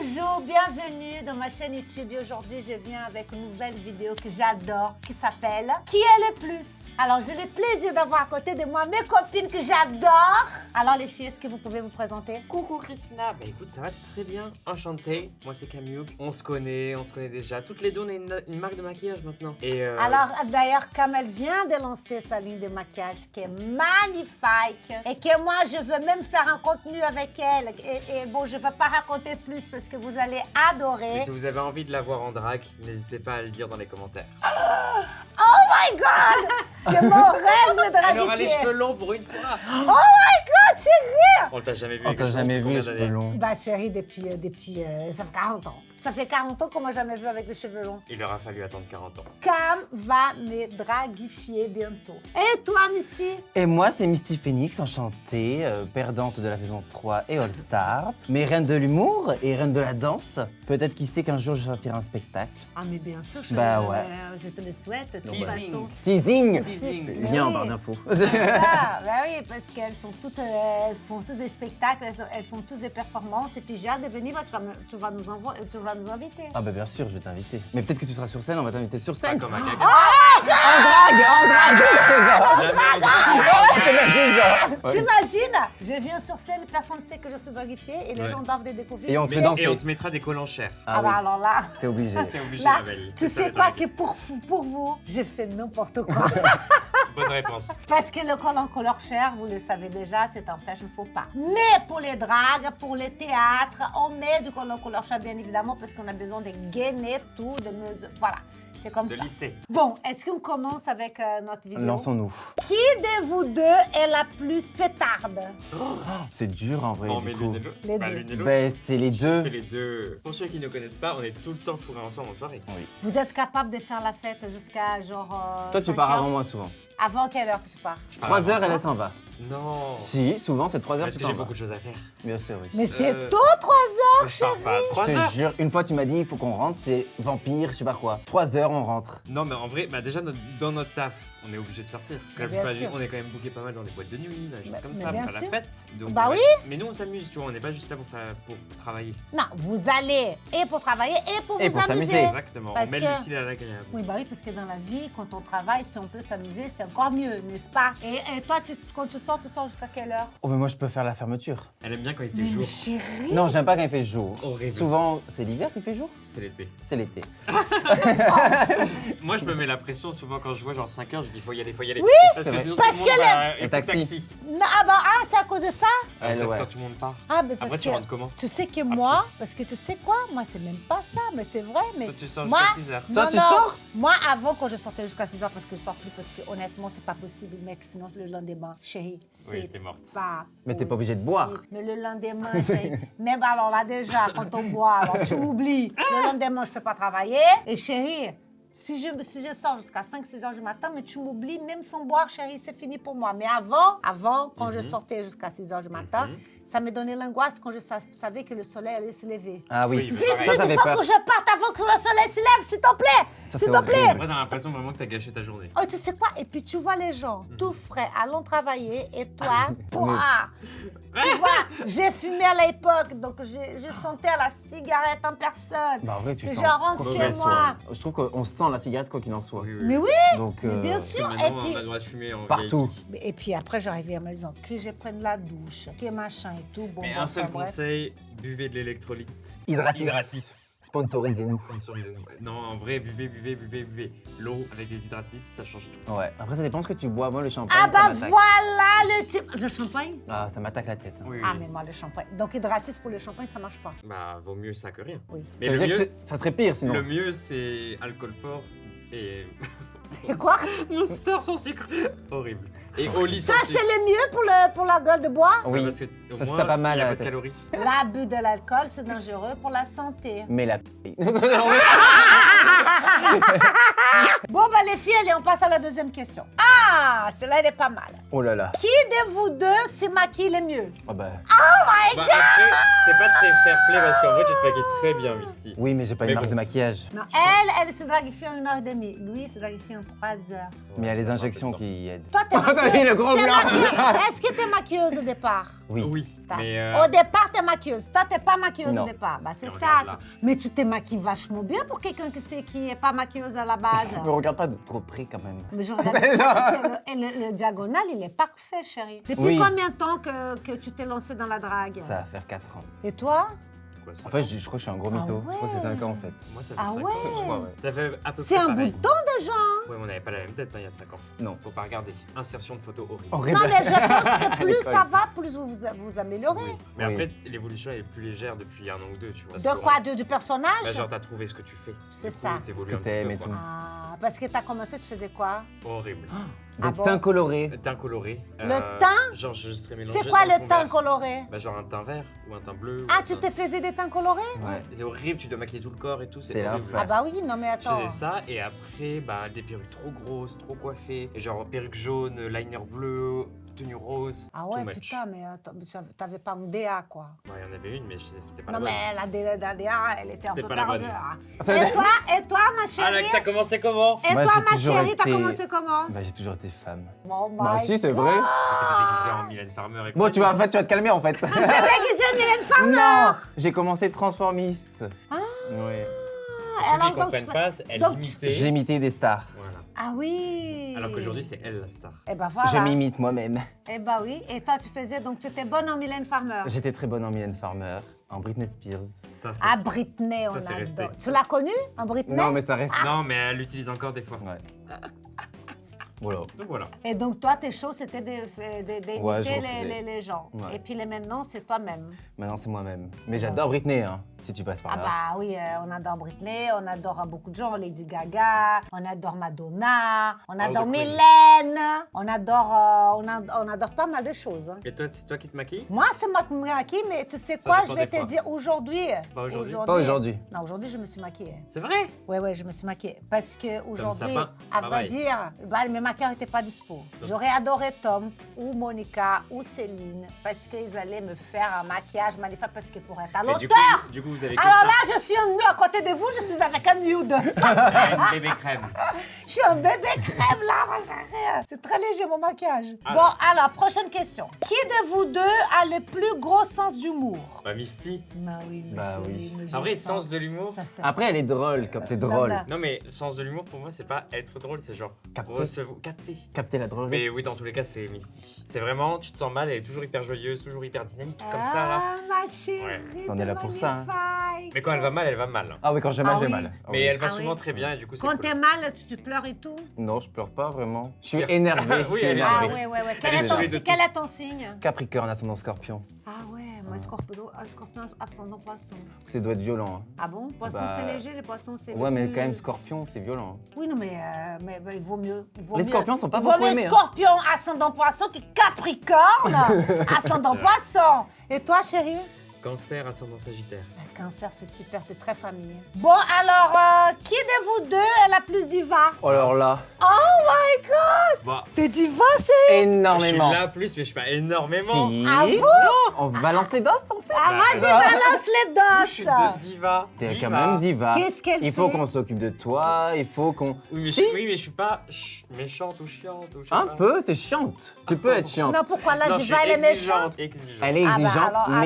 Bonjour, bienvenue dans ma chaîne YouTube et aujourd'hui je viens avec une nouvelle vidéo que j'adore qui s'appelle Qui est le plus? Alors j'ai le plaisir d'avoir à côté de moi mes copines que j'adore. Alors les filles, est-ce que vous pouvez vous présenter? Coucou Christina, bah écoute ça va très bien, enchanté, moi c'est Camille, on se connaît déjà, toutes les deux on a une marque de maquillage maintenant. Et Alors d'ailleurs comme elle vient de lancer sa ligne de maquillage qui est magnifique et que moi je veux même faire un contenu avec elle et bon je ne vais pas raconter plus parce que vous allez adorer. et si vous avez envie de la voir en drague, n'hésitez pas à le dire dans les commentaires. Oh my god! C'est mon rêve de draguer. Elle aura les cheveux longs pour une fois. Oh my god, c'est rire! On t'a jamais vu On avec t'a les jamais cheveux vu les combien cheveux d'années longs. Bah chérie, depuis ça fait 40 ans. Ça fait 40 ans qu'on m'a jamais vu avec les cheveux longs. Il aura fallu attendre 40 ans. Cam va me draguifier bientôt. Et toi, Missy? Et moi, c'est Misty Phoenix, enchantée, perdante de la saison 3 et All Star, mais reine de l'humour et reine de la danse. Peut-être qui sait qu'un jour je sortirai un spectacle. Ah mais bien sûr, chérie, Bah ouais. je te le souhaite de toute Teasing. façon. Teasing Teasing. Viens en Oui. barre d'infos. C'est ça, bah oui, parce qu'elles sont toutes, elles font tous des spectacles, elles font tous des performances et puis j'ai hâte de venir, bah, tu vas nous inviter. Ah bah bien sûr, je vais t'inviter. Mais peut-être que tu seras sur scène, on va t'inviter sur Pas scène. comme un gaga. En drague T'imagines, genre. Ouais. T'imagines? Je viens sur scène, personne ne sait que je suis draguifiée et les Ouais. gens doivent les découvrir. Et on se fait Mais- danser. Et on te mettra des collants chers. Ah bah oui, alors là, t'es obligé. T'es obligé là, ma belle. tu C'est ça, sais les quoi dragues. que pour vous, j'ai fait n'importe quoi. Bonne réponse. Parce que le col en couleur chair, vous le savez déjà, c'est un fashion faux pas. Mais pour les dragues, pour les théâtres, on met du col en couleur chair bien évidemment parce qu'on a besoin de gainer tout, de nous... Voilà, c'est comme De ça. lycée. Bon, est-ce qu'on commence avec notre vidéo? Lançons-nous. Qui de vous deux est la plus fêtarde? C'est dur en vrai, On du met coup. l'une et l'autre. Les Bah, deux. l'une et l'autre. Ben, c'est les deux. C'est les deux. Pour ceux qui ne connaissent pas, on est tout le temps fourrés ensemble en soirée. Oui. Vous êtes capable de faire la fête jusqu'à genre... Toi, tu 5 pars heures? avant moi souvent. Avant quelle heure que tu pars? 3 heures et elle s'en va. Non. Si, souvent c'est 3 heures Parce que que j'ai t'en vas. beaucoup de choses à faire. Bien sûr, oui. Mais c'est Euh, tôt, 3 heures, Je pars chérie! pas à Je 3 heures. te jure, une fois tu m'as dit il faut qu'on rentre, c'est vampire, je sais pas quoi. 3 heures on rentre. Non, mais en vrai, bah déjà, dans notre taf, on est obligé de sortir. Mais La bien plupart sûr. on est quand même booké pas mal dans des boîtes de nuit, des choses Mais- comme mais ça, bien pour faire sûr. la fête. Donc, Bah ouais. oui. Mais nous, on s'amuse, tu vois, on n'est pas juste là pour travailler. Non, vous allez et pour travailler et pour Et vous pour amuser. s'amuser. Exactement. Parce on met que- l'utile à l'agréable. Oui, bah oui, parce que dans la vie, quand on travaille, si on peut s'amuser, c'est encore mieux, n'est-ce pas? Et toi, quand tu sors jusqu'à quelle heure? Oh mais moi je peux faire la fermeture. Elle aime bien quand il fait Mais jour. chérie! Non, j'aime pas quand il fait jour. Horrible. Souvent, c'est l'hiver qui fait jour. C'est l'été. C'est l'été. Moi, je me mets la pression souvent quand je vois genre 5 heures, je dis faut y aller, faut y aller. Oui, parce c'est que vrai. sinon Parce tout le monde que va le écouter taxi. Non, ah bah, ah, c'est à cause de ça? Ah, c'est ouais. quand tout le monde part. Ah, mais parce Après, tu que... rentres comment? Tu sais que moi, parce que tu sais quoi? Moi, c'est même pas ça, mais c'est vrai, mais... Toi, tu sors moi, jusqu'à 6 heures. Toi, non, tu non. sors? Moi, avant, quand je sortais jusqu'à 6 heures, parce que je sors plus, parce que honnêtement, c'est pas possible, mec, sinon le lendemain, chérie, c'est Oui, t'es morte. pas Mais t'es pas obligée de possible. boire. Mais le lendemain, chérie, même alors là, déjà, quand on boit, alors tu m'oublies. Le lendemain, je peux pas travailler. Et chérie, si je sors jusqu'à 5-6 heures du matin, mais tu m'oublies, même sans boire, chérie, c'est fini pour moi. Mais avant, quand je sortais jusqu'à 6 heures du matin, ça me donnait l'angoisse quand je savais que le soleil allait se lever. Ah oui, Oui, mais Vite, pareil. ça vite, il fait faut peur. que je parte avant que le soleil se lève, s'il te plaît! Ça, S'il c'est te plaît! horrible. Après, t'as l'impression vraiment que t'as gâché ta journée. Oh, tu sais quoi? Et puis tu vois les gens tout frais allant travailler et toi, pouah! Tu vois, j'ai fumé à l'époque, donc je sentais la cigarette en personne. Bah en vrai, tu Que sens. je rentre quoi chez qu'il en soit. moi. Je trouve qu'on sent la cigarette quoi qu'il en soit. Oui, oui. Mais oui! Donc Mais bien Parce que sûr! Et maintenant, puis, on a le droit de fumer en partout. VIP. et puis après, j'arrivais à la maison, que je prenne la douche, que machin et tout. Bon, Mais bon, un seul enfin, bref. conseil, buvez de l'électrolyte. Hydratis. Sponsorisez-nous. Sponsorisez-nous. Non, en vrai, buvez. L'eau avec des hydratis, ça change tout. Ouais. Après, ça dépend ce que tu bois. Moi, le champagne, Ah ça bah m'attaque. voilà le type! Le champagne? Ah, ça m'attaque la tête. hein. Oui, Ah, oui. mais moi, le champagne. Donc, hydratis pour le champagne, ça marche pas. Bah, vaut mieux ça que rien. Oui. Mais Ça le veut dire que mieux, ça serait pire sinon. le mieux, c'est alcool fort et. Et quoi? Monster sans sucre. Horrible. Et au lit Ça, sans c'est sucre. le mieux pour la gueule de bois? Oui. Parce que au Parce que moins, t'as pas mal il y à a la peu de tête. calories. L'abus de l'alcool, c'est dangereux pour la santé. Mais la. Bon, bah les filles, allez, on passe à la deuxième question. Ah, Ah, celle-là, elle est pas mal. Oh là là. Qui de vous deux se maquille le mieux? Oh bah. Bah après, c'est pas très fair play parce qu'en vrai, tu te maquilles très bien, Misty. Oui, mais j'ai pas Mais une marque bon. de maquillage. Non, elle se draguifie en 1h30. Lui, il se draguifie en 3 heures. Mais il y a ça les prend un peu injections de temps. qui aident. Toi, t'es Oh, t'as vu maquilleuse. le gros T'es blanc maquilleuse. Est-ce que t'es maquilleuse au départ? Oui. Oui, mais Au départ, t'es maquilleuse. Toi, t'es pas maquilleuse Non. au départ. Bah, c'est Et ça. regarde là. Mais tu te maquilles vachement bien pour quelqu'un qui n'est pas maquilleuse à la base. Me regarde pas de trop près quand même. Mais je regarde parce que le diagonal, il est parfait, chérie. Depuis Oui. combien de temps que tu t'es lancée dans la drague? Ça va faire 4 ans. Et toi? quoi, ça En fait, je crois que je suis un gros mytho. Ah Je crois que c'est ouais. 5 ans en fait. Moi, ça fait Ah 5 ouais. ans, je crois, ouais. Ça fait à peu C'est près un bout pareil. de temps déjà. hein? Ouais, on n'avait pas la même tête hein, il y a 5 ans. Non. Faut pas regarder. Insertion de photos horrible. Horrible. Non, mais je pense que plus l'école. ça va, plus vous vous améliorez. Oui. Mais Oui. après, l'évolution elle est plus légère depuis 1 an ou 2, tu vois. De quoi? Du personnage? Bah, genre, t'as trouvé ce que tu fais. C'est Du coup, ça. t'évolues Ce que un petit t'aimes peu, et quoi. tout. Ah, parce que t'as commencé, tu faisais quoi? Horrible. Des Ah bon teints colorés. Teint coloré. Le teint? Genre, je serais mélangé. C'est quoi dans le fond teint vert. coloré? Bah, genre un teint vert ou un teint bleu. ou Ah, un tu teint- te faisais des teints colorés? Ouais. C'est horrible, tu dois maquiller tout le corps et tout. C'est horrible. l'enfer. Ah bah oui, non mais Je attends. faisais ça et après, bah, des perruques trop grosses, trop coiffées. Et genre perruque jaune, liner bleu, tenue rose. Ah too ouais, much. putain, mais attends, mais t'avais pas un DA, quoi. Ouais, il y en avait une, mais c'était pas Non la bonne. mais la DA, elle était un C'était peu pas la bonne. perdue. hein. Ça veut Et dire- toi, ma Ah là, chérie? t'as commencé comment Et Moi, toi, j'ai ma toujours chérie, t'as été- commencé comment? Bah, j'ai toujours été femme. Bon, Bah, si, c'est vrai. T'étais déguisée en Mylène Farmer et Bon, tu vas te calmer en fait. T'es déguisée Mylène Farmer? Non, j'ai commencé transformiste. Ouais. Ceux alors, qui donc, comprennent tu pas, elle donc, imitait. J'ai imité des stars. Voilà. Ah oui. Alors qu'aujourd'hui, c'est elle la star. Eh ben voilà. Je m'imite moi-même. Eh ben oui. Et toi, tu faisais, donc tu étais bonne en Mylène Farmer. J'étais très bonne en Mylène Farmer, en Britney Spears. Ça, c'est. Ah, Britney, on c'est resté. adore. Tu l'as connue, en Britney? Non, mais ça reste. Non, mais elle l'utilise encore des fois. Ouais. Voilà. Donc voilà. Et donc, toi, tes shows, c'était d'imiter Ouais, je refaisais. les gens. Ouais. Et puis, les maintenant, c'est toi-même. Maintenant, c'est moi-même. Mais j'adore Britney, hein, si tu passes par Ah là. bah oui, on adore Britney, on adore beaucoup de gens, Lady Gaga, on adore Madonna, on adore the queens. Mylène, on adore pas mal de choses. hein. Et toi, c'est toi qui te maquilles Moi, c'est moi qui me maquille, mais tu sais quoi, dépend je vais des te fois. dire aujourd'hui. Pas aujourd'hui. Pas aujourd'hui. Non, aujourd'hui, je me suis maquillée. C'est vrai Ouais, je me suis maquillée. Parce que aujourd'hui, sapin, à vrai pareil. dire, bah, mes maquilleurs n'étaient pas dispo. J'aurais adoré Tom ou Monica ou Céline parce qu'ils allaient me faire un maquillage magnifique parce que pour être à Et l'auteur. du coup, vous avez que Alors ça. là, je suis à côté de vous, je suis avec un nude. Un bébé crème. Je suis un bébé crème là, ma chérie. C'est très léger mon maquillage. Alors. Bon, alors, prochaine question. Qui de vous deux a le plus gros sens d'humour? Bah, Misty. Bah oui, Bah oui. En vrai, sens de l'humour. Après, elle est drôle, comme c'est drôle. non. Non, mais sens de l'humour, pour moi, c'est pas être drôle, c'est genre capter. Capter la drôlerie. Mais oui, dans tous les cas, c'est Misty. C'est vraiment, tu te sens mal, elle est toujours hyper joyeuse, toujours hyper dynamique, comme ça, là. Ah, ma chérie. Ouais. On est là pour ça, hein. magnifique. Mais quand elle va mal, elle va mal. hein. Ah oui, quand j'ai mal, Ah j'ai oui. mal. Ah Mais oui. elle va Ah souvent oui. très bien, et du coup, c'est Quand cool. t'es mal, tu pleures et tout? Non, je pleure pas vraiment. Je suis Fier. énervé. Oui, je suis elle est Ah énervé. ouais. Elle est saoulée de Quel est ton signe? Capricorne, ascendant scorpion. Ah ouais, moi, scorpion ascendant poisson. Ça doit être violent. Ah bon? Poisson, Bah, c'est léger, les poissons, c'est Ouais, mais plus- quand même, scorpion, c'est violent. Oui, non, mais il vaut mieux. Les scorpions sont pas Il vaut beaucoup mieux aimés, hein. scorpion ascendant poisson que capricorne ascendant poisson. Et toi, chérie? Cancer, ascendant sagittaire. Le cancer, c'est super, c'est très famille. Bon, alors, qui de vous deux est la plus diva? Oh, alors là, Oh my God! Bah, T'es diva, chérie? énormément. je suis là plus, mais je suis pas énormément. Si. Ah bon? On se balance les dos, en fait. Ah, vas-y, balance les Je suis doses. de diva. T'es Diva. quand même diva. Qu'est-ce qu'elle Il faut fait? qu'on s'occupe de toi, il faut qu'on... Oui, mais, Si. oui, mais je suis pas méchante ou chiante. Ou je sais Un pas. peu, t'es chiante. Tu peux être chiante. Non, pourquoi la Non, je suis diva, elle est méchante? exigeante. Elle est Ah bah,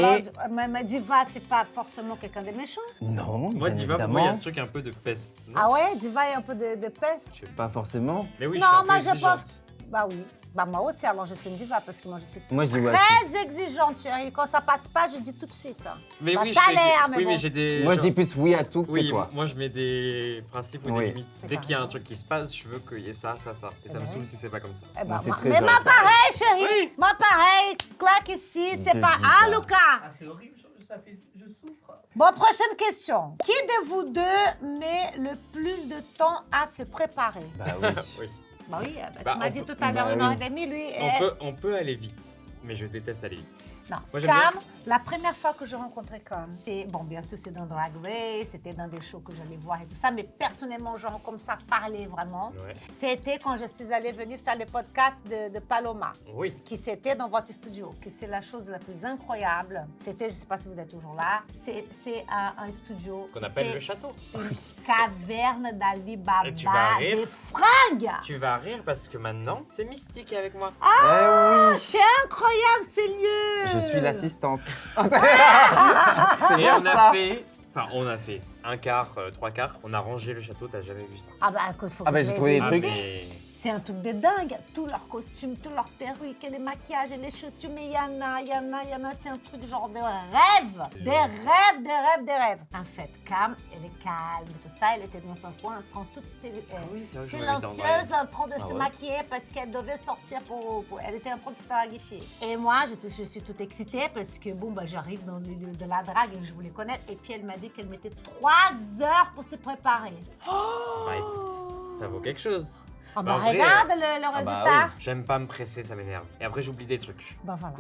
exigeante, mais... mais diva, c'est pas forcément quelqu'un de méchant. Non, Moi, bien diva, pour moi, il y a évidemment. ce truc un peu de peste. non Ah ouais, diva est un peu de peste. Pas forcément. Mais oui, Non, je suis un moi, peu je exigeante. pense. Bah oui. Bah moi aussi, alors je suis une diva parce que moi je suis Moi, je dis ouais. très exigeante, chérie. Quand ça passe pas, je dis tout de suite. hein. Mais Bah, oui, t'as je fais- l'air, mais oui, bon. mais j'ai des. Moi, je genre- dis plus oui à tout que Oui, toi. moi je mets des principes ou des Oui. limites. C'est Dès qu'il y a un pareil. truc qui se passe, je veux qu'il y ait ça. Et ça me saoule si c'est pas comme ça. Eh ben, Moi, c'est moi- très mais gentil. moi pareil, chérie. Oui. Moi pareil. Claque ici, c'est De pas. diva. Ah, Lucas. Ah, c'est horrible, je souffre. Bon, prochaine question. Qui de vous deux met le plus de temps à se préparer? Bah oui. Oui. Bah oui, Bah, tu m'as on dit peut- tout à l'heure bah 1 heure oui. et demie, lui. On peut aller vite, mais je déteste aller vite. Non, Moi, j'aime Cam, bien. la première fois que j'ai rencontré Cam, c'était, bon, bien sûr, c'est dans Drag Race, c'était dans des shows que j'allais voir et tout ça, mais personnellement, genre, comme ça, parler vraiment, Ouais. c'était quand je suis allée venir faire le podcast de Paloma, Oui. qui c'était dans votre studio, que c'est la chose la plus incroyable. C'était, je ne sais pas si vous êtes toujours là, c'est un studio. Qu'on appelle c'est le château. Une caverne d'Ali Baba, Et tu vas rire. des fringues. Tu vas rire parce que maintenant, c'est Mystique avec moi. Eh oui, C'est incroyable, c'est lieu. je suis l'assistante. Et bien on a ça. fait... Enfin, on a fait un quart, trois quarts. On a rangé le château, t'as jamais vu ça. Ah bah écoute, faut Ah que bah, je j'ai les trouvé des visite. trucs. mais... C'est un truc de dingue. Tous leurs costumes, tous leurs perruques, et les maquillages et les chaussures. Mais il y en a. C'est un truc genre de rêve. Des rêves. En fait, Cam, elle est calme, tout ça. Elle était dans son coin, en train toute oui, c'est vrai que je m'avais été silencieuse, en train de se ouais. maquiller parce qu'elle devait sortir Elle était en train de se clarifier. Et moi, je suis toute excitée parce que, bon, bah, j'arrive dans le milieu de la drague et je voulais connaître. Et puis, elle m'a dit qu'elle mettait 3 heures pour se préparer. Bah écoute, ça vaut quelque chose. Ah Bah, bah, en vrai, regarde le bah résultat. J'aime pas me presser, ça m'énerve. Et après, j'oublie des trucs. Bah voilà.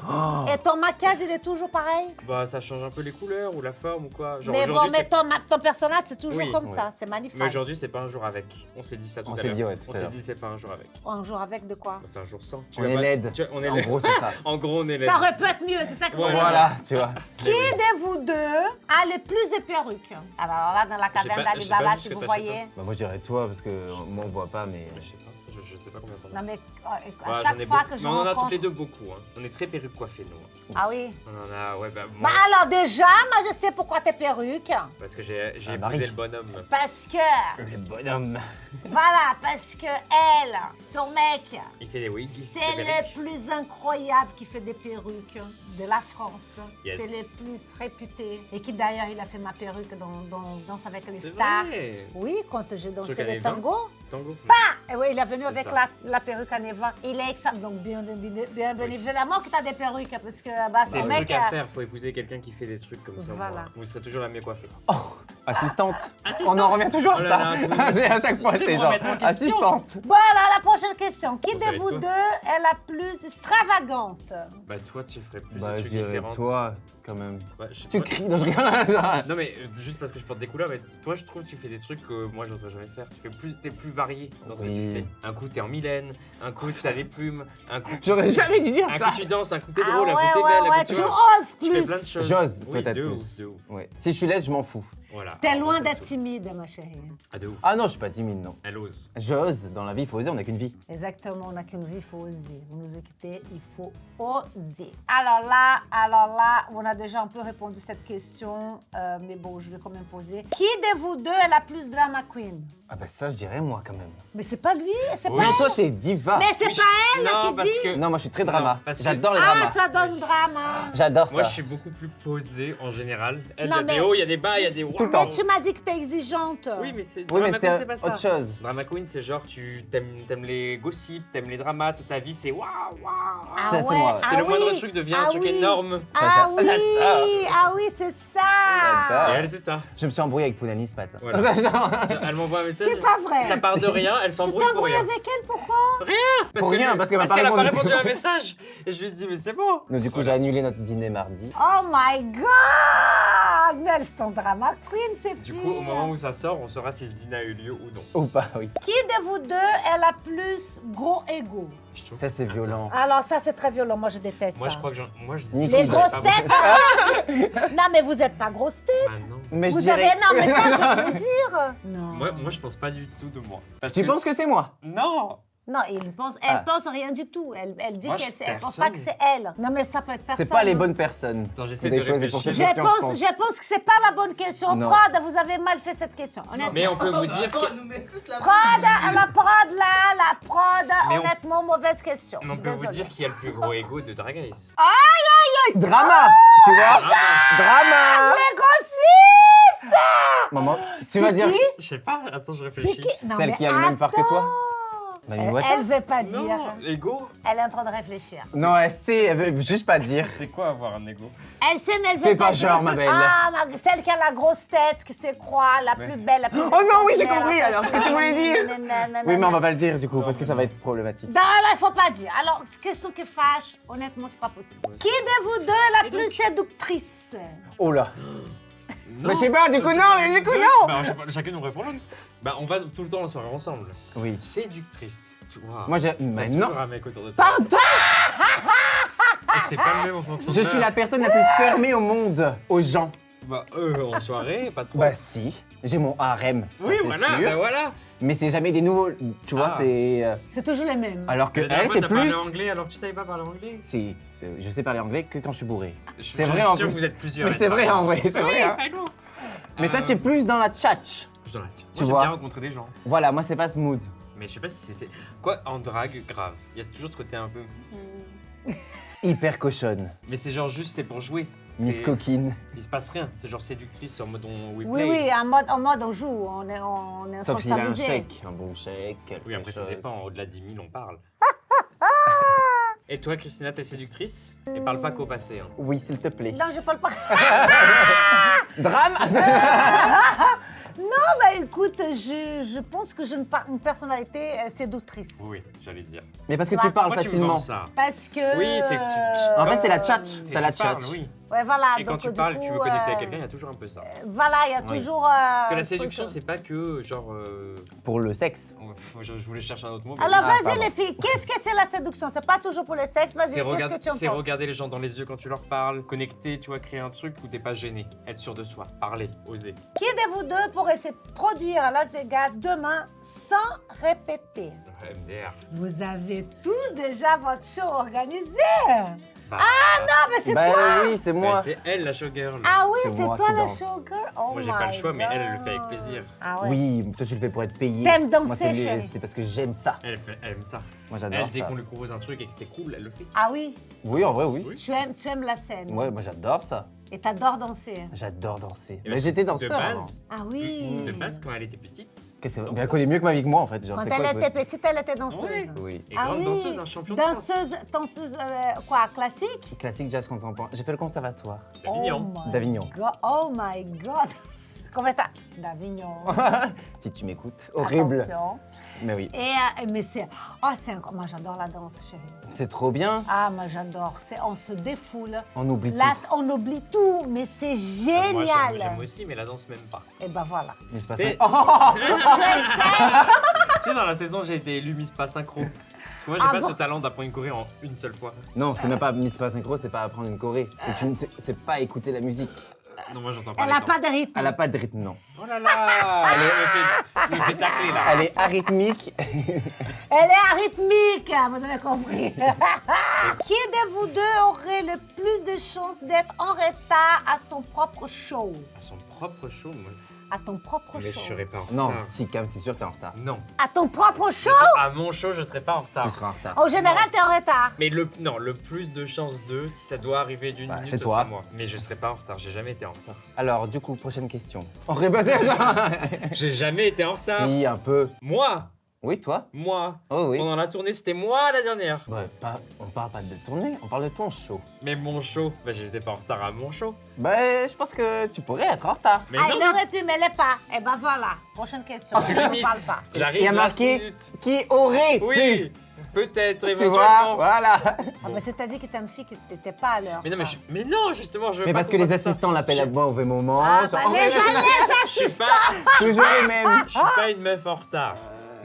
Oh. Et ton maquillage, il est toujours pareil? Bah, ça change un peu les couleurs ou la forme ou quoi. Genre Mais bon, aujourd'hui, mais ton personnage, c'est toujours Oui, comme ouais. ça, c'est magnifique. Mais aujourd'hui, c'est pas un jour avec. On s'est dit ça tout On à s'est l'heure. dit, ouais, tout On à s'est l'heure. dit, c'est pas un jour avec. Un jour avec de quoi? C'est un jour sans. On est laid. On est En laid. gros, c'est ça. En gros, on est laid. Ça aurait pu être mieux, c'est ça que vous voulez dire. Voilà, tu vois. Qui de vous deux a le plus de perruques? Ah bah alors là, dans la caverne pas- d'Ali j'ai pas Baba, vu ce si que vous t'as voyez. chez Bah, moi, je dirais toi, parce que moi, on voit pas, mais. Je sais pas. Je sais pas combien t'en as. Non mais à Ouais, chaque j'en ai fois beaucoup. que je Mais on en a toutes rencontre... les deux beaucoup. Hein. On est très perruques coiffées, nous. Ah oui? On en a, ouais, bah, Bah moi, alors déjà, moi je sais pourquoi t'es perruque. parce que j'ai Ah, Marie. épousé le bonhomme. Parce que, Les bonhommes. voilà, parce que elle, son mec, Il fait des wigs. c'est des perruques. le plus incroyable qui fait des perruques de la France. Yes. C'est le plus réputé. Et qui d'ailleurs, il a fait ma perruque dans Danse avec les C'est stars. vrai. Oui, quand j'ai dansé Truc le années 20. tango. Tango. Et oui, il est venu C'est avec ça. la perruque en Eva. Il est excellent. Donc, bien évidemment que tu as des perruques, parce que bah, C'est son le mec... truc à faire. Faut épouser quelqu'un qui fait des trucs comme ça. Voilà. Moi. Vous serez toujours la mieux coiffée. Assistante. Assistante. On en revient toujours à Oh là ça. là, tout le monde- C'est à chaque fois, Tu veux c'est me genre remettre en question assistante. Voilà, la prochaine question. Qui Vous de savez vous toi. deux est la plus extravagante? Bah, toi, tu ferais plus Bah, de je trucs dirais différents. toi, quand même. Bah, je sais Tu pas. cries, non, je rigole. Non mais juste parce que je porte des couleurs, mais toi je trouve que tu fais des trucs que moi j'oserais jamais faire. T'es plus varié dans ce que tu Oui. fais. Un coup t'es en Mylène, un coup t'as des plumes, un coup J'aurais jamais dû dire un ça. coup tu danses, un coup t'es Ah drôle, un ouais, coup t'es ouais, belle, un ouais, coup tu vois, oses tu fais plein de plus. choses. J'ose Oui, peut-être de plus. ouf, de ouf. Ouais. Si je suis laide, je m'en fous. Voilà. T'es Alors, loin ça me d'être saoule. timide, ma chérie. Ah de ouf. Ah non, je suis pas timide, non. Elle ose. J'ose. Dans la vie, il faut oser, on n'a qu'une vie. Exactement, on n'a qu'une vie, il faut oser. Vous nous écoutez, il faut oser. Alors là, on a déjà un peu répondu cette question, mais bon, je vais quand même poser. Qui de vous deux est la plus drama queen? Ah bah ça, je dirais moi quand même. Mais c'est pas lui, c'est Oui. pas Mais elle. toi, t'es diva. Mais c'est Oui, pas elle non, qui parce dit. que- Non, moi, je suis très drama. Non, parce que- J'adore les Ah, dramas. tu adores le drama. J'adore ça. Moi je suis beaucoup plus posée en général. Elle, il Non, y a des mais- hauts, il y a des bas, il y a des Tout le temps. Mais tu m'as dit que t'es exigeante. Oui mais c'est Oui, mais Drama Queen, c'est pas ça. autre chose. Drama Queen c'est genre tu t'aimes les gossips, t'aimes les dramas, toute ta vie c'est waouh waouh. Ah Ça, c'est ouais, moi. ah C'est le moindre oui, truc devient ah un truc oui. énorme. Ah oui, J'adore. ah oui, c'est ça. J'adore. Et elle c'est ça. Je me suis embrouillé avec Pounani ce matin. Voilà. Genre, Elle m'envoie un message. C'est pas vrai. Ça part de rien, elle Tu s'embrouille pour t'embrouilles rien. avec elle, pourquoi? Pour rien, parce qu'elle m'a pas a pas répondu. répondu à un message. Et je lui ai dit, mais c'est bon. Donc, du coup, Voilà. j'ai annulé notre dîner mardi. Oh my God! Mais elles sont drama queen, ces Du filles. coup, au moment où ça sort, on saura si ce dîner a eu lieu ou non. Ou pas, oui. Qui de vous deux est la plus gros ego? Je trouve- Ça, c'est violent. Alors ça, c'est très violent. Moi, je déteste Moi, ça. je crois que moi, je dis. Niki, Les je grosses pas têtes? hein? Non, mais vous êtes pas grosses têtes. Ah non. Mais je Vous dirais... avez... Non, mais ça, je peux vous dire. Non. Moi, je pense pas du tout de moi. Parce Tu que- penses que c'est moi? Non. Non, elle pense Ah. rien du tout. Elle dit Moi, qu'elle je- elle pense personne. pas que c'est elle. Non, mais ça peut être personne. C'est pas les hein. bonnes personnes. Attends, Vous j'essaie avez de choisi pour cette réfléchir. question, Je pense que c'est pas la bonne question. Non. Prod, vous avez mal fait cette question. Honnêtement. Mais on peut vous dire Attends, que. elle nous met toute la Prod, la prod là, la prod, Mais on- honnêtement, mauvaise question. Mais Je on suis peut vous désolée. dire qui a le plus gros ego de Drag Race. Drama, tu vois? Ah, Drama. Les gossips, ça! Maman, tu C'est vas dire qui? je sais pas, attends, je C'est réfléchis. qui? Non, celle mais qui a le même phare que toi? attends. Mami Wata? Elle veut pas dire. Non, ego. Elle est en train de réfléchir. Non, elle sait, elle veut juste pas dire. C'est quoi avoir un ego? Elle sait, mais elle veut Fais pas pas dire. genre, ma belle. Ah, celle qui a la grosse tête, qui se croit la plus belle, la plus Oh non, oui, j'ai extraordinaire, compris, la alors, ce que tu voulais dire. Oui, mais on va pas le dire du coup, parce que ça va être problématique. Non, là, il faut pas dire. Alors, question qui fâche, honnêtement, c'est pas possible. Qui de vous deux est la Et plus donc séductrice? Oh là. Non. Bah, je sais pas, du coup, non, mais du coup, non. Bah, je sais pas, chacun nous répond l'autre. Bah, on va tout le temps en soirée ensemble. Oui. Séductrice. Wow. Moi, j'ai. T'as Mais non. toujours un mec autour de toi. Pardon. C'est pas le même en fonction de Je suis la personne la plus fermée au monde, aux gens. Bah, en soirée, pas trop. Bah, si. J'ai mon harem, ça, oui, c'est voilà, sûr. bah voilà. Mais c'est jamais des nouveaux. Tu vois, Ah. c'est. C'est toujours les mêmes. Alors que La dernière elle, fois, c'est t'as plus. parlé anglais alors que tu savais pas parler anglais. Si, je sais parler anglais que quand je suis bourré. Je C'est suis vrai en sûr plus. que vous êtes plusieurs. Mais c'est vrai en vrai, c'est Oui, vrai. Hein. I know. Mais toi, tu es plus dans la tchatch. Je dois la dire. Tu Moi, vois. j'aime bien rencontrer des gens. Voilà, moi, c'est pas smooth. Mais je sais pas si c'est. Quoi, en drague, grave. Il y a toujours ce côté un peu. Hyper cochonne. Mais c'est genre juste, c'est pour jouer. Miss C'est- Coquine. Il se passe rien. C'est genre séductrice en mode on we Oui, play. oui, en mode on joue, on est en Sauf s'il a un responsabilisé. chèque, un bon chèque, quelque Oui, après ça chose. dépend. Au-delà de 10 000, on parle. Et toi, Christina, t'es séductrice? Et parle pas qu'au passé. Hein. Oui, s'il te plaît. Non, je parle pas. Drame. Non, bah écoute, je pense que j'ai une personnalité séductrice. Oui, j'allais dire. Mais parce que Tu tu vois, parles Pourquoi tu me facilement. vends ça? Parce que. Oui, c'est que tu- En fait, c'est la tchatch. C'est T'as que la tu parles, tchatch. oui. Ouais, voilà. Et quand donc, tu du parles, coup, tu veux connecter avec quelqu'un, il y a toujours un peu ça. Voilà, il y a Oui. toujours. Parce que la un truc, séduction, c'est pas que genre. Pour le sexe. Je voulais chercher un autre mot. mais Alors, Ah, vas-y, pardon. les filles, qu'est-ce que c'est la séduction? C'est pas toujours pour le sexe. Vas-y, C'est qu'est-ce que tu en c'est penses? regarder les gens dans les yeux quand tu leur parles, connecter, tu vois, créer un truc où t'es pas gêné, être sûr de soi, parler, oser. Qui de vous deux pourrait se produire à Las Vegas demain sans répéter? MDR. Vous avez tous déjà votre show organisé. Bah, Ah, mais c'est Bah toi! oui, c'est bah, moi. c'est elle la showgirl. Ah oui, C'est c'est moi toi qui la danse. showgirl? Oh Moi j'ai pas le my choix, mais elle le God. fait avec plaisir. Ah ouais. Oui, toi tu le fais pour être payé. T'aimes danser, Moi, c'est chérie. c'est parce que j'aime ça. Elle aime ça. Moi Elle, j'adore dès ça. qu'on lui propose un truc et que c'est cool, elle le fait. Ah oui, Oui, en vrai, oui. Oui. tu aimes la scène. Ouais, moi j'adore ça. Et t'adores danser. J'adore danser. Et Mais bah, j'étais de danseur avant. base, Ah oui. de base, quand elle était petite. Qu'est-ce que c'est danseuse. Mais elle connaît mieux que ma vie que moi en fait. Genre, Quand c'est elle quoi, était petite, elle était danseuse. Ouais. Oui. Et Ah grande oui. danseuse, un champion de France. Danseuse, quoi, classique? Classique jazz contemporain. J'ai fait le conservatoire. D'Avignon. Oh my D'Avignon. God. Oh my God. Combien de temps? D'Avignon. Si tu m'écoutes. Horrible. Attention. Mais oui. Et, mais c'est... Oh, moi j'adore la danse, chérie. C'est trop bien. Ah, moi j'adore. On se défoule. On oublie Là, tout. on oublie tout, mais c'est Ah, moi, génial. j'aime aussi, mais la danse même pas. Et ben voilà. Mais c'est pas C'est- ça. Oh Tu sais, dans la saison, j'ai été élu Miss Pas Synchro. Parce que moi, j'ai Ah pas bon ce talent d'apprendre une choré en une seule fois. Non, c'est même pas Miss Pas Synchro, c'est pas apprendre une choré. C'est pas écouter la musique. Non, moi, j'entends Elle pas. n'a pas de rythme. Elle a pas de rythme, non. Oh là là Elle me fait tacler là. Elle est arythmique. Elle est arythmique, vous avez compris. Qui de vous deux aurait le plus de chances d'être en retard à son propre show? À son propre show, moi. À ton propre Mais je show. serais pas en Non, retard. si, Cam, c'est sûr, t'es en retard. Non. À ton propre show? À mon show, je serais pas en retard. Tu seras en retard. En général, t'es en retard. Mais le plus de chances de, si ça doit arriver d'une Bah, minute, c'est ce toi. sera moi. Mais je serais pas en retard, j'ai jamais été en retard. Alors, du coup, prochaine question. On répétait genre. J'ai jamais été en retard. Si, un peu. Moi Oui, toi? Moi Oh oui. Pendant la tournée, c'était moi la dernière. Ouais, on parle pas de tournée, on parle de ton show. Mais mon show, bah j'étais pas en retard à mon show. Bah, je pense que tu pourrais être en retard. Mais Ah, non, il aurait pu, mais elle n'est pas. Eh ben voilà. Prochaine question. je On ne limite. parle pas. J'arrive Il y a last marqué minute. qui aurait Oui, peut-être, pu. Tu vois, éventuellement. voilà. Ah, mais c'est-à-dire que t'es une fille qui n'était pas à l'heure. Mais non, mais non, justement, je veux Mais pas parce que qu'on les fasse ça. assistants l'appellent à Je- moi au mauvais moment. Ah, genre, bah, les Je suis assistants. pas, toujours les mêmes. je suis pas une meuf en retard.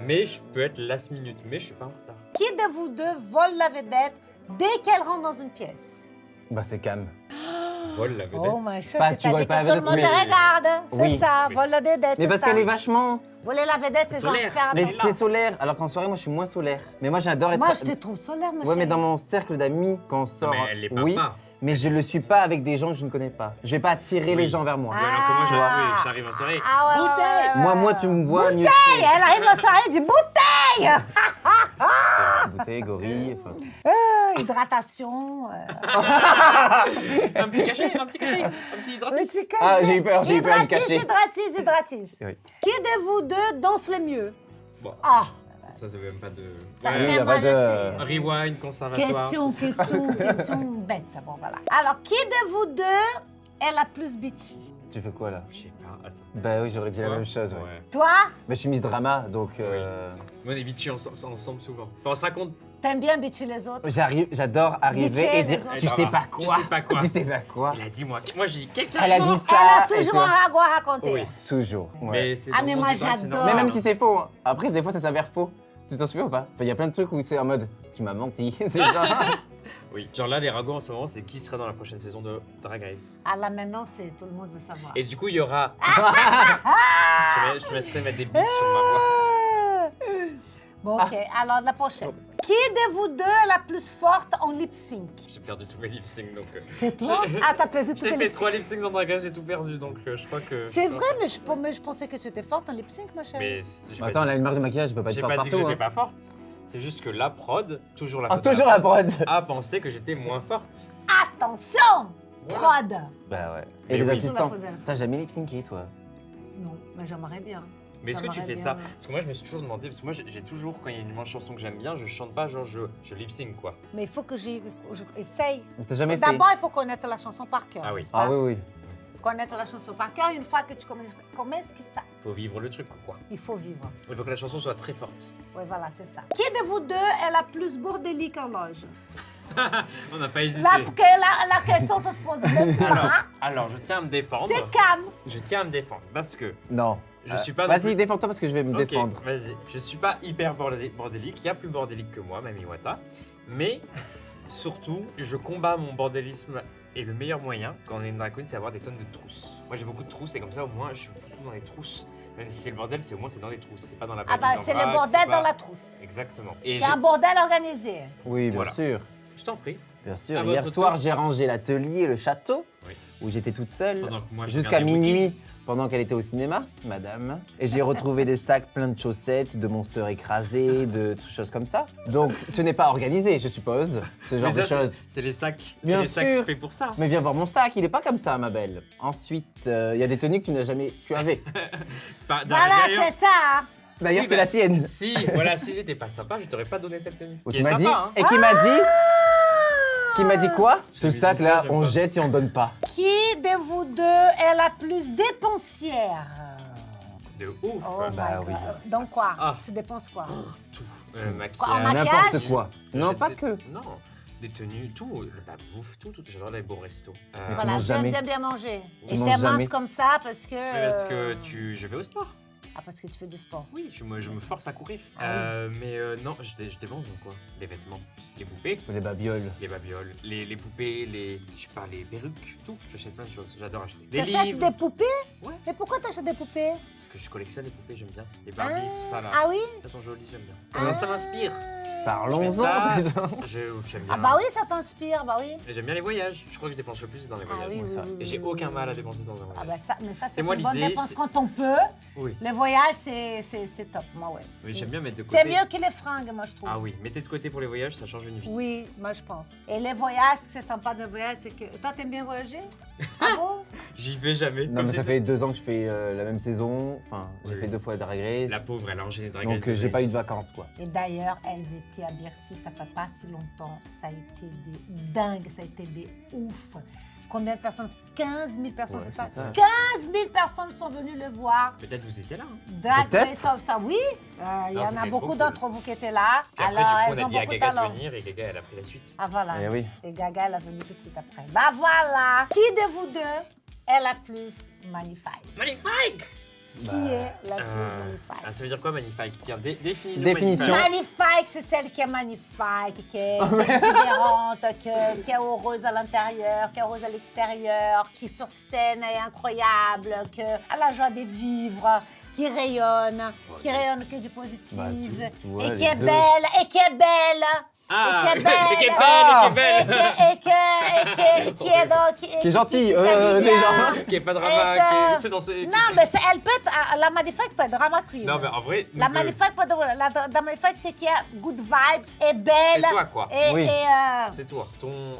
Mais je peux être last minute, mais je suis pas en retard. Qui de vous deux vole la vedette dès qu'elle rentre dans une pièce? Bah, c'est Cam. Vole la vedette. Oh my Pas, God, tu voles c'est-à-dire pas que la tout le monde vedette, te mais- regarde. C'est Oui. ça, Oui. vole la vedette, Mais c'est parce ça. qu'elle est vachement. Voler la vedette, c'est genre Solaire. faire... Mais Elle est là. c'est solaire, alors qu'en soirée, moi, je suis moins solaire. Mais moi, j'adore être. Moi, je te trouve solaire, ma Ouais, mais chérie. dans mon cercle d'amis, quand on sort. mais elle est pas oui, pas. mais je le suis pas avec des gens que je ne connais pas. Je vais pas attirer les gens vers moi. Oui, alors que moi, Ah. j'avoue, j'arrive en soirée. Ah ouais, Bouteille. ouais, ouais, ouais, Moi, ouais. tu me vois mieux. Bouteille, elle arrive en soirée, elle dit bouteille. Bouteille, gorille. Enfin, Hydratation. Un petit cachet, un petit cachet, un petit hydratis. Ah, j'ai eu peur du cachet. Hydratise. Oui. Qui de vous deux danse le mieux? Bon. Ah, Ça veut même pas de... Ça, Ouais. Oui, mais y a moi, pas je de- sais. Rewind, conservatoire. Question bête. Bon, voilà. Alors, qui de vous deux est la plus bitchy? Tu fais quoi là? Je sais pas, attends. Bah oui, j'aurais dit la Toi même chose, ouais. Ouais. Toi, Mais je suis Miss Drama, donc On est bitchy ensemble souvent. Enfin, on se raconte... t'aimes bien bitcher les autres? j'adore arriver Bitcher et dire les autres. tu sais pas quoi. Tu sais pas quoi. Tu sais pas quoi. Elle a dit moi j'ai dit quelqu'un. Elle a dit ça. Elle a et toujours toi- un ragot à raconter. Oui. Toujours. Ouais. Mais c'est Ah, dans mais le monde moi, du bac, c'est j'adore. normal. Mais même si c'est faux, hein. Après des fois ça s'avère faux. Tu t'en souviens ou pas? Enfin, il y a plein de trucs où c'est en mode tu m'as menti. C'est genre... Oui. Genre là, les ragots en ce moment, c'est qui sera dans la prochaine saison de Drag Race. Ah, là, maintenant, c'est tout le monde veut savoir. Et du coup, il y aura. Je te laisserai mettre des bips sur ma voix. Bon, ok. Alors, la prochaine. Qui de vous deux est la plus forte en lip sync? J'ai perdu tous mes lip sync donc. C'est toi? Ah, t'as perdu tous J'ai les fait lip 3 lip sync dans Drag Race, j'ai tout perdu donc je crois que. C'est vrai, mais je pensais que tu étais forte en lip sync, ma chérie. Mais j'ai Attends, elle a une marque de maquillage, je peux pas te j'ai faire pas dit que partout. j'étais Hein. pas forte. C'est juste que la prod, toujours la Ah, faute de toujours la prod. a pensé que j'étais moins forte. Attention! Prod! Bah ouais. Mais Et les oui. assistants. Toujours la faute. T'as jamais lip syncé toi? Non, mais j'aimerais bien. Mais est-ce que tu J'aimerais fais bien, ça ouais. Parce que moi, je me suis toujours demandé, parce que moi, j'ai toujours, quand il y a une chanson que j'aime bien, je chante pas, genre je lip sync quoi. Mais il faut que j'essaye. T'as jamais fait? D'abord, il faut connaître la chanson par cœur. Ah oui. n'est-ce pas? Ah oui, oui. Connaître la chanson par cœur, une fois que tu commences ça, Faut vivre le truc quoi. il faut vivre. Il faut que la chanson soit très forte. Oui, voilà, c'est ça. Qui de vous deux est la plus bordélique en loge? On n'a pas hésité. La question, ça se pose même pas. Alors, je tiens à me défendre. C'est Cam. Je tiens à me défendre parce que Non. je suis pas. non Vas-y, plus- défends-toi parce que je vais me Ok, défendre. Vas-y. Je suis pas hyper bordélique. Il y a plus bordélique que moi, Mami Wata. Mais surtout, je combats mon bordélisme. Et le meilleur moyen, quand on est une drag queen, c'est avoir des tonnes de trousses. Moi, j'ai beaucoup de trousses et comme ça, au moins, je suis foutu dans les trousses. Même si c'est le bordel, c'est au moins c'est dans les trousses. C'est pas dans la Ah bah, valise en c'est le vrac, bordel c'est dans pas- la trousse. Exactement. Et C'est un bordel organisé. Oui, bien Voilà. sûr. je t'en prie. Bien À sûr. votre Hier soir, tour. j'ai rangé l'atelier, le château, Oui. où j'étais toute seule, Pendant que moi, je jusqu'à regardais minuit, Wiki. pendant qu'elle était au cinéma, madame. Et j'ai retrouvé des sacs pleins de chaussettes, de monsters écrasés, de choses comme ça. Donc, ce n'est pas organisé, je suppose, ce genre Mais de ça, choses. c'est les sacs. Bien C'est les sacs sûr. faits pour ça. Mais viens voir mon sac, il est pas comme ça, ma belle. Ensuite, il y a des tenues que tu n'as jamais... Tu avais. Enfin, Voilà, d'ailleurs- c'est ça. D'ailleurs, Oui, c'est bah, la sienne. Si, voilà, si j'étais pas sympa, je t'aurais pas donné cette tenue. Où Qui tu est m'as dit... sympa, hein. Et qui m'a dit... Qui m'a dit quoi? Ce l'ai vu sac-là, une fois, j'aime on pas. jette et on donne pas. Qui de vous deux est la plus dépensière? De ouf. Oh Bah my oui. God. Donc quoi? Ah. Tu dépenses quoi? Tout. En Maquillage. maquillage? N'importe quoi. Non, J'achète pas des- que. Non, des tenues, tout. La bouffe, tout. J'adore les beaux restos. Mais tu Voilà, manges jamais. j'aime bien manger. Tu Et manges t'es jamais. mince comme ça parce que... Parce que je vais au sport. Ah, parce que tu fais du sport. Oui, je me force à courir. Ah Mais non, je dépense dans quoi? Les vêtements, les poupées, Les babioles. les babioles, les poupées, je sais pas, les perruques, tout. J'achète plein de choses. J'adore acheter. Tu Des achètes livres. des poupées? Ouais. Mais pourquoi tu achètes des poupées? Parce que je collectionne les poupées, j'aime bien. Les Barbie, tout ça là. Ah oui? Elles sont jolies, j'aime bien. Ah. Ça m'inspire. Parlons-en. Ça, c'est genre. j'aime bien. Ah bah oui, ça t'inspire, bah oui. Et j'aime bien les voyages. Je crois que je dépense le plus dans les Ah voyages. oui, oui, ça. oui, Et oui, j'ai oui, aucun oui, mal à oui. dépenser dans un voyage. Ah bah ça, mais ça c'est C'est moi une bonne l'idée, dépense c'est- quand on peut. Oui. Les voyages, c'est top, moi ouais. Oui, j'aime bien mettre de côté. C'est mieux que les fringues, moi je trouve. Ah oui, mettez de côté pour les voyages, ça change une vie. Oui, moi je pense. Et les voyages, ce qui est sympa de voyage, c'est que... Toi, t'aimes bien voyager? Ah bon? J'y vais jamais. Non, Comme mais ça c'était- fait 2 ans que je fais la même saison. Enfin, j'ai Oui. fait 2 fois Drag Race. La pauvre, elle a enchaîné Drag Donc, Race j'ai pas eu de Race. vacances, quoi. Et d'ailleurs, elles étaient à Bercy, ça fait pas si longtemps. Ça a été des dingues, ça a été des ouf. Combien de personnes? 15 000 personnes, Ouais, c'est ça? c'est ça. 15 000 personnes sont venues le voir. Peut-être vous étiez là. Hein. Drag Peut-être. Race of ça, oui. Il y Non, en a c'était beaucoup trop d'entre vous qui étaient là. Puis après, Alors, du elles coup, on ont a dit à beaucoup de Gaga de talent. venir et Gaga, elle a pris la suite. Ah voilà. Eh oui. Et Gaga, elle est venue tout de suite après. Bah voilà. Qui de vous deux est la plus magnifique? Magnifique! Qui est la plus magnifique? Ça veut dire quoi, magnifique? Tiens, définis-le. Définition. magnifique. Magnifique, c'est celle qui est magnifique, qui est exubérante, qui est heureuse à l'intérieur, qui est heureuse à l'extérieur, qui sur scène est incroyable, qui a la joie de vivre, qui rayonne que du positif, Bah, tu vois, et les qui est deux. belle, et qui est belle. Ah, Et qui est belle. et qui est Ah. belle, et qui est belle! Qui est donc... Qui est gentille, s'habille des bien. gens. Qui est pas Et drama, que- c'est dans ses... Non, mais elle peut être... La magnifique peut être drama queen. Non, mais en vrai... La nous deux, magnifique peut être... La magnifique, c'est qu'il y a good vibes, et belle. C'est toi, quoi. Et, Oui. C'est toi.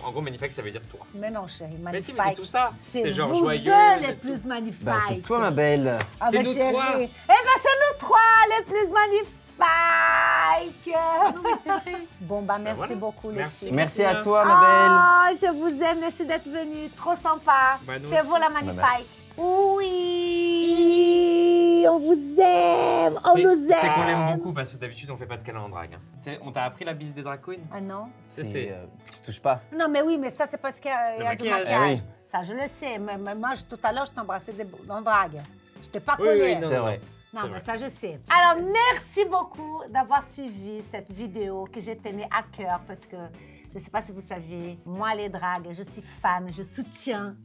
En gros, magnifique, ça veut dire toi. Mais non, chérie, Mais magnifique. si, mais t'es tout ça. C'est T'es genre vous joyeuse deux les et plus tout. magnifiques. Bah, c'est toi, ma belle. Ah, C'est bah, nous chérie. trois. Eh ben, c'est nous trois les plus magnifiques. like. Non, mais c'est vrai. Bon, bah merci voilà. beaucoup, les Merci. filles. Merci à Christina. toi, ma belle. Ah, je vous aime, merci d'être venus. Trop sympa. Bah, nous C'est aussi. vous la Bah, magnifique. merci. Oui, on vous aime. On nous aime. C'est qu'on l'aime beaucoup parce que d'habitude on fait pas de câlin en drague. Hein. On t'a appris la bise des drag queens? Ah non? C'est Touche pas. Non, mais oui, mais ça, c'est parce qu'il y a, Le du maquillage. maquillage. Ah oui. Ça, je le sais. Mais moi, tout à l'heure, je t'embrassais en drague. Je t'ai pas Oui, collé. oui, non. C'est vrai. Non, C'est mais vrai. ça, je sais. Alors, merci beaucoup d'avoir suivi cette vidéo que j'ai tenue à cœur parce que je ne sais pas si vous savez, moi, les dragues, je suis fan, je soutiens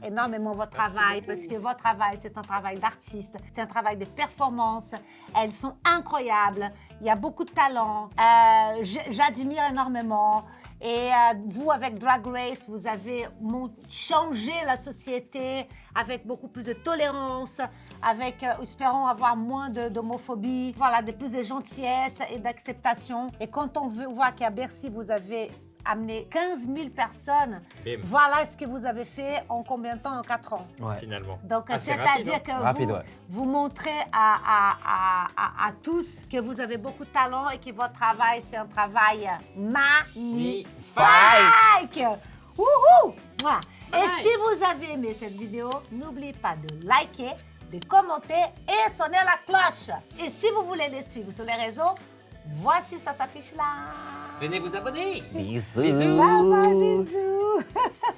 énormément votre travail parce que votre travail, c'est un travail d'artiste, c'est un travail de performance. Elles sont incroyables, il y a beaucoup de talent, j'admire énormément. Et vous, avec Drag Race, vous avez changé la société avec beaucoup plus de tolérance, avec, espérons, avoir moins d'homophobie, voilà, de plus de gentillesse et d'acceptation. Et quand on voit qu'à Bercy, vous avez amené 15 000 personnes, Bim. voilà ce que vous avez fait en combien de temps? En 4 ans. Ouais. Finalement. Donc, Ah, c'est c'est-à-dire rapide, que Rapide, ouais. vous montrez à tous que vous avez beaucoup de talent et que votre travail, c'est un travail magnifique. Wouhou! Mouah. Et Bye. si vous avez aimé cette vidéo, n'oubliez pas de liker, de commenter et sonner la cloche. Et si vous voulez les suivre sur les réseaux, voici, ça s'affiche là. Venez vous abonner. Bisous. Bisous. Bye bye, bisous.